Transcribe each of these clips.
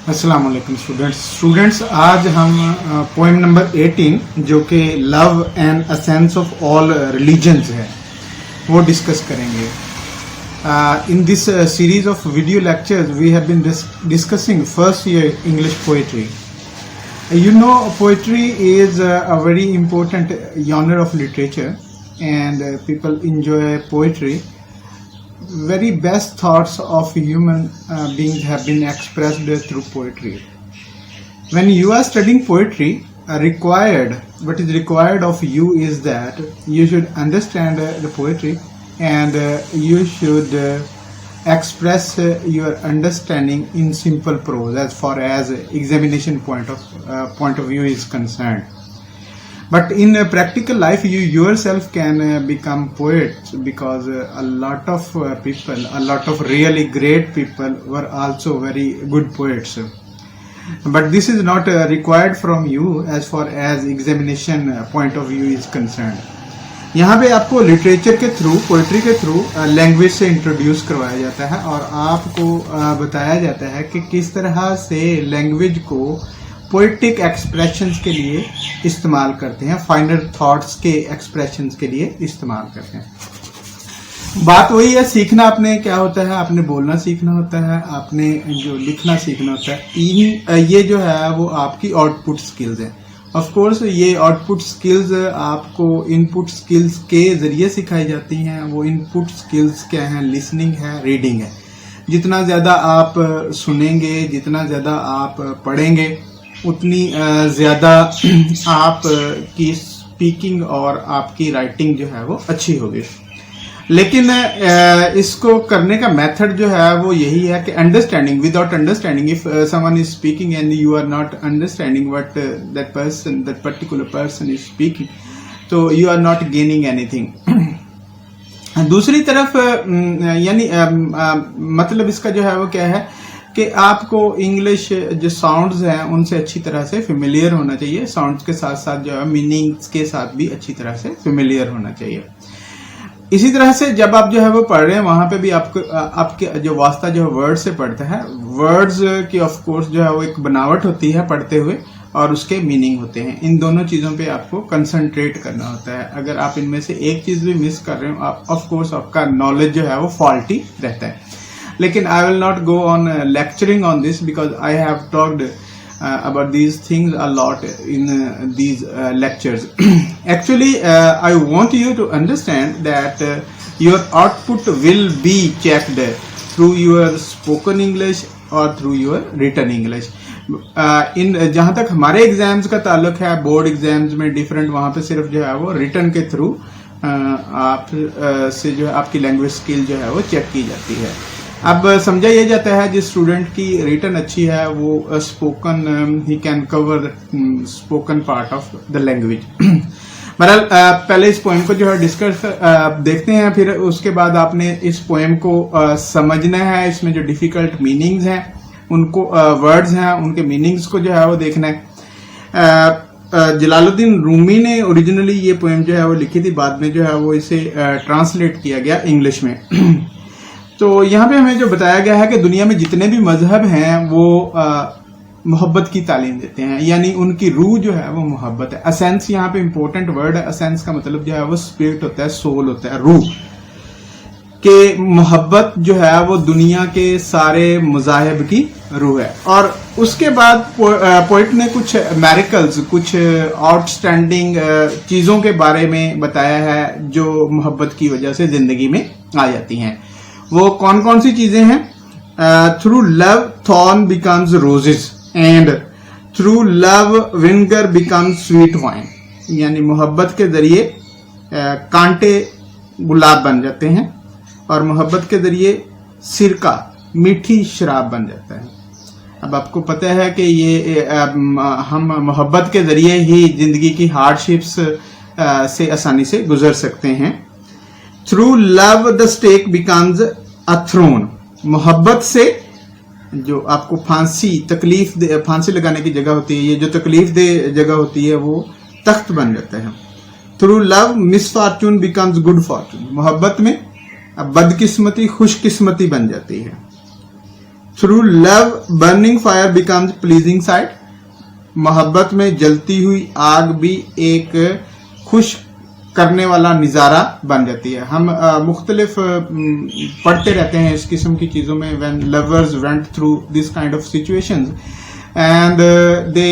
अस्सलाम वालेकुम स्टूडेंट्स आज हम पोएम नंबर 18 जो कि love and essence of all religions है वो डिस्कस करेंगे। In this series of video lectures we have been discussing first year English poetry. You know, poetry is a very important genre of literature, and people enjoy poetry. Very best thoughts of human beings have been expressed through poetry. When you are studying poetry, what is required of you is that you should understand the poetry, and you should express your understanding in simple prose as far as examination point of view is concerned. But in practical life, you yourself can become poets, because a lot of people, a lot of really great people were also very good poets. But this is not required from you as far as examination point of view is concerned. यहाँ पे आपको literature के through, poetry के through language से introduce करवाया जाता है और आपको बताया जाता है कि किस तरह से लैंग्वेज को पोएटिक एक्सप्रेशंस के लिए इस्तेमाल करते हैं, फाइनल थॉट्स के एक्सप्रेशंस के लिए इस्तेमाल करते हैं। बात वही है, सीखना आपने क्या होता है, आपने बोलना सीखना होता है, आपने जो लिखना सीखना होता है। ये जो है वो आपकी आउटपुट स्किल्स है। ऑफ कोर्स ये आउटपुट स्किल्स आपको इनपुट स्किल्स के जरिए सिखाई जाती हैं। वो इनपुट स्किल्स क्या हैं? लिसनिंग है, रीडिंग है। जितना ज्यादा आप सुनेंगे, जितना ज्यादा आप पढ़ेंगे, उतनी ज्यादा आपकी स्पीकिंग और आपकी राइटिंग जो है वो अच्छी होगी। लेकिन इसको करने का मेथड जो है वो यही है कि understanding, without understanding, if someone is speaking and you are not understanding what that particular person is speaking, तो you are not gaining anything. दूसरी तरफ यानी मतलब इसका जो है वो क्या है कि आपको इंग्लिश जो साउंड्स हैं उनसे अच्छी तरह से फेमिलियर होना चाहिए। साउंड्स के साथ साथ जो है मीनिंग्स के साथ भी अच्छी तरह से फेमिलियर होना चाहिए। इसी तरह से जब आप जो है वो पढ़ रहे हैं वहां पे भी आपको आपके जो वास्ता जो है वर्ड से पढ़ता है, वर्ड्स की ऑफ कोर्स जो है वो एक बनावट होती है पढ़ते हुए और उसके मीनिंग होते हैं। इन दोनों चीजों पे आपको कंसंट्रेट करना होता है। अगर आप इनमें से एक चीज भी मिस कर रहे हो, आप ऑफ कोर्स आपका नॉलेज जो है वो फॉल्टी रहता है। लेकिन I will not go on lecturing on this because I have talked about these things a lot in these lectures. Actually, I want you to understand that your output will be checked through your spoken English or through your written English. इन जहां तक हमारे exams का ताल्लुक है, board exams में different, वहां पे सिर्फ जो है वो रिटन के थ्रू आप से जो है आपकी लैंग्वेज स्किल जो है वो चेक की जाती है। अब समझा यह जाता है जिस स्टूडेंट की रिटन अच्छी है वो spoken he can cover spoken part of the language. बहरहाल पहले इस पोएम को जो है डिस्कस देखते हैं, फिर उसके बाद आपने इस पोएम को समझना है। इसमें जो डिफिकल्ट मीनिंग्स हैं उनको, वर्ड्स हैं उनके मीनिंग्स को जो है वो देखना है। जलालुद्दीन रूमी ने ओरिजिनली ये पोएम जो है वो लिखी थी, बाद में जो है वो इसे ट्रांसलेट किया गया इंग्लिश में। तो यहाँ पे हमें जो बताया गया है कि दुनिया में जितने भी मजहब हैं वो मोहब्बत की तालीम देते हैं, यानी उनकी रूह जो है वो मोहब्बत है। असेंस यहाँ पे इंपॉर्टेंट वर्ड है। असेंस का मतलब जो है वो स्पिरिट होता है, सोल होता है, रूह के। मोहब्बत जो है वो दुनिया के सारे मजाहिब की रूह है। और उसके बाद पोइट ने कुछ मैरिकल्स, कुछ आउटस्टैंडिंग चीजों के बारे में बताया है जो मोहब्बत की वजह से जिंदगी में आ जाती हैं। वो कौन कौन सी चीजें हैं? Through love thorn becomes roses and through love vinegar becomes sweet wine, यानी मोहब्बत के जरिए कांटे गुलाब बन जाते हैं और मोहब्बत के जरिए सिरका मीठी शराब बन जाता है। अब आपको पता है कि ये हम मोहब्बत के जरिए ही जिंदगी की हार्डशिप्स से आसानी से गुजर सकते हैं। Through love the stake becomes a throne, मोहब्बत से जो आपको फांसी लगाने की जगह होती है, ये जो तकलीफ दे जगह होती है वो तख्त बन जाता है। Through love misfortune becomes good Fortune, मोहब्बत में अब बदकिस्मती खुशकिस्मती बन जाती है। Through love burning fire becomes pleasing site, मोहब्बत में जलती हुई आग भी एक खुश करने वाला नजारा बन जाती है। हम मुख्तलिफ पढ़ते रहते हैं इस किस्म की चीजों में, when lovers went through this kind of situations and they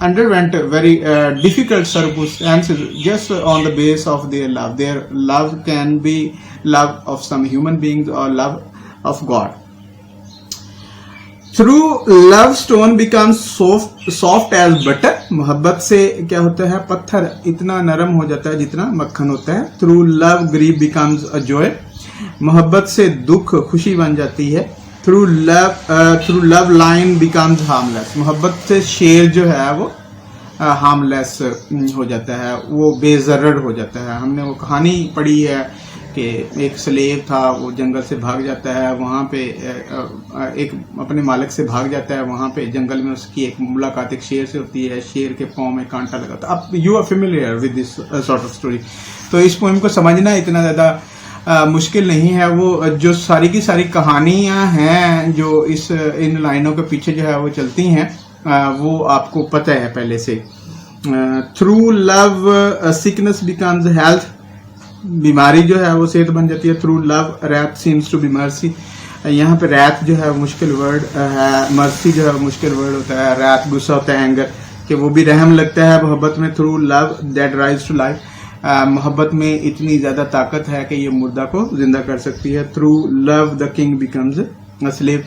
underwent very difficult circumstances just on the base of their love. Their love can be love of some human beings or love of God. Through love stone becomes soft as butter. मोहब्बत से क्या होता है, पत्थर इतना नरम हो जाता है जितना मक्खन होता है। Through love grief becomes a joy. मोहब्बत से दुख खुशी बन जाती है। Through love lion becomes harmless. मोहब्बत से शेर जो है वो हार्मलेस हो जाता है, वो बेजरर हो जाता है। हमने वो कहानी पढ़ी है कि एक स्लेव था, वो जंगल से भाग जाता है, वहाँ पे एक अपने मालिक से भाग जाता है, वहाँ पे जंगल में उसकी एक मुलाकात एक शेर से होती है, शेर के पाँव में कांटा लगा था। अब you are familiar with this sort of story. तो इस पोएम को समझना इतना ज़्यादा मुश्किल नहीं है। वो जो सारी की सारी कहानियां हैं जो इन लाइनों के पीछे जो है वो चलती हैं, वो आपको पता है पहले से। Through love sickness becomes health, बीमारी जो है वो सेहत बन जाती है। Through love wrath seems to be mercy, यहाँ पे रैथ जो है मुश्किल वर्ड है, मर्सी जो है मुश्किल वर्ड होता है। रैथ गुस्सा होता है, एंगर, कि वो भी रहम लगता है मोहब्बत में। Through love that rise to life, मोहब्बत में इतनी ज्यादा ताकत है कि ये मुर्दा को जिंदा कर सकती है। Through love the king becomes a slave,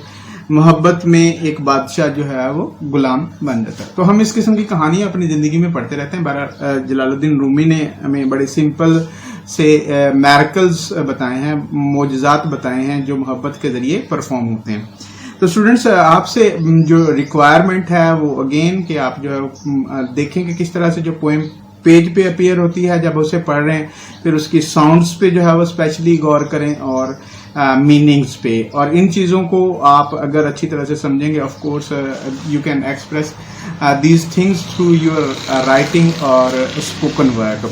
मोहब्बत में एक बादशाह जो है वो गुलाम बन जाता है। तो हम इस किस्म की कहानियां अपनी जिंदगी में पढ़ते रहते हैं। बहरहाल जलालुद्दीन रूमी ने हमें बड़े सिंपल से मैरिकल्स बताए हैं, मोजज़ात बताए हैं जो मोहब्बत के जरिए परफॉर्म होते हैं। तो स्टूडेंट्स, आपसे जो रिक्वायरमेंट है वो अगेन कि आप जो है देखें कि किस तरह से जो पोएम पेज पे अपीयर होती है, जब उसे पढ़ रहे हैं फिर उसकी साउंड्स पे जो है वो स्पेशली गौर करें और मीनिंग्स पे। और इन चीज़ों को आप अगर अच्छी तरह से समझेंगे, of course you can express these things through your writing और spoken word.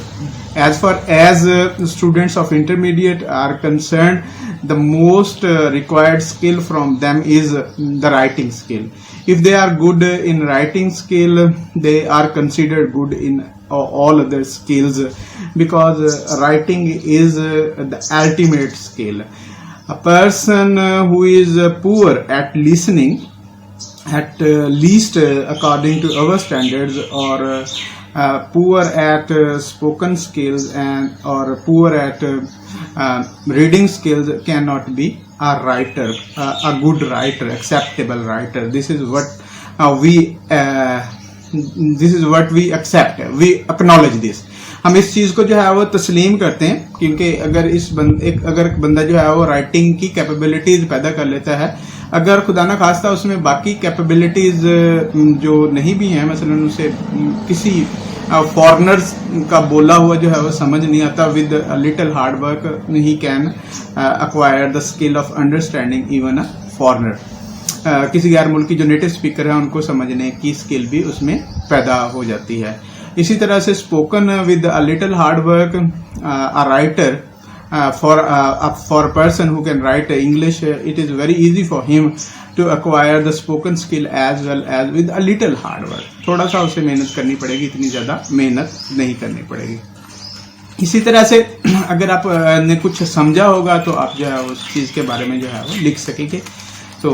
As far as students of intermediate are concerned, the most required skill from them is the writing skill. If they are good in writing skill, they are considered good in all other skills, because writing is the ultimate skill. A person who is poor at listening, at least according to our standards, or poor at spoken skills and or poor at reading skills cannot be a writer, a good writer, acceptable writer. This is what we accept, we acknowledge this. हम इस चीज को जो है वो तस्लीम करते हैं, क्योंकि अगर बंदा जो है वो राइटिंग की कैपेबिलिटीज पैदा कर लेता है, अगर खुदा ना खास्ता उसमें बाकी कैपेबिलिटीज जो नहीं भी हैं, मसलन उसे किसी फॉरेनर्स का बोला हुआ जो है वो समझ नहीं आता, with little hard work he can acquire the skill of understanding even a foreigner. किसी गैर मुल्की जो नेटिव स्पीकर है उनको समझने की स्किल भी उसमें पैदा हो जाती है। इसी तरह से spoken with a little hard work, a writer for a person who can write English, it is very easy for him to acquire the spoken skill as well as with a little hard work. थोड़ा सा उसे मेहनत करनी पड़ेगी, इतनी ज्यादा मेहनत नहीं करनी पड़ेगी। इसी तरह से अगर आप ने कुछ समझा होगा तो आप जो है उस चीज के बारे में जो है वो लिख सकेंगे। तो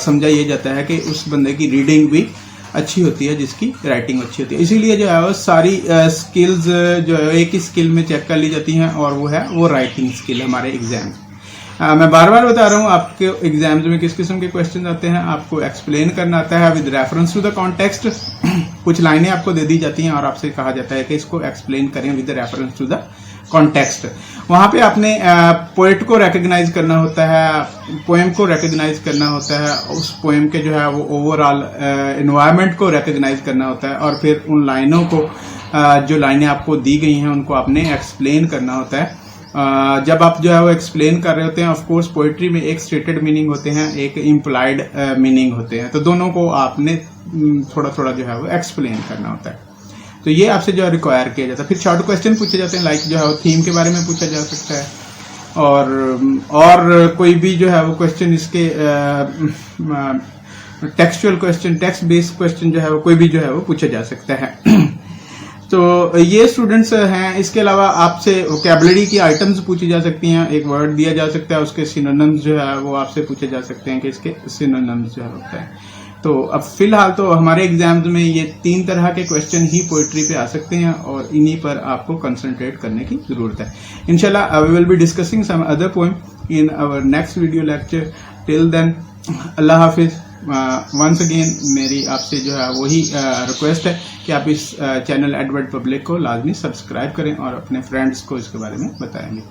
समझा ये जाता है कि उस बंदे की रीडिंग भी अच्छी होती है जिसकी राइटिंग अच्छी होती है। इसीलिए जो है वो सारी स्किल्स जो है एक ही स्किल में चेक कर ली जाती हैं, और वो है वो राइटिंग स्किल हमारे एग्जाम। मैं बार बार बता रहा हूँ, आपके एग्जाम्स में किस किस्म के क्वेश्चन आते हैं, आपको एक्सप्लेन करना आता है with reference to the context. कुछ लाइनें आपको दे दी जाती हैं और आपसे कहा जाता है कि इसको एक्सप्लेन करें with reference to the context. वहां पे आपने पोएट को रिकॉग्नाइज करना होता है, पोएम को रिकॉग्नाइज करना होता है, उस पोएम के जो है वो ओवरऑल एनवायरनमेंट को रिकॉग्नाइज करना होता है, और फिर उन लाइनों को जो लाइनें आपको दी गई हैं उनको आपने एक्सप्लेन करना होता है। जब आप जो है वो एक्सप्लेन कर रहे होते हैं, ऑफ कोर्स पोएट्री में एक स्टेटेड मीनिंग होते हैं, एक इम्प्लाइड मीनिंग होते हैं, तो दोनों को आपने थोड़ा थोड़ा जो है वो एक्सप्लेन करना होता है। तो ये आपसे जो है रिक्वायर किया जाता है। फिर शॉर्ट क्वेश्चन पूछे जाते हैं, लाइक जो है वो थीम के बारे में पूछा जा सकता है, और कोई भी जो है वो क्वेश्चन इसके textual question, text based question जो है वो कोई भी जो है वो पूछा जा सकता है। तो ये स्टूडेंट्स हैं। इसके अलावा आपसे वोकैबुलरी की आइटम्स पूछी जा सकती हैं, एक वर्ड दिया जा सकता है, उसके सिनोनिम्स जो है वो आपसे पूछे जा सकते हैं कि इसके सिनोनिम्स जो है होता है। तो अब फिलहाल तो हमारे एग्जाम्स में ये 3 तरह के क्वेश्चन ही पोइट्री पे आ सकते हैं और इन्हीं पर आपको कंसंट्रेट करने की जरूरत है। इंशाल्लाह we will be discussing some other poem in our next video lecture. Till then अल्लाह हाफिज। वंस अगेन मेरी आपसे जो है वही रिक्वेस्ट है कि आप इस चैनल एडवर्ड पब्लिक को लाजमी सब्सक्राइब करें और अपने फ्रेंड्स को इसके बारे में बताएंगे।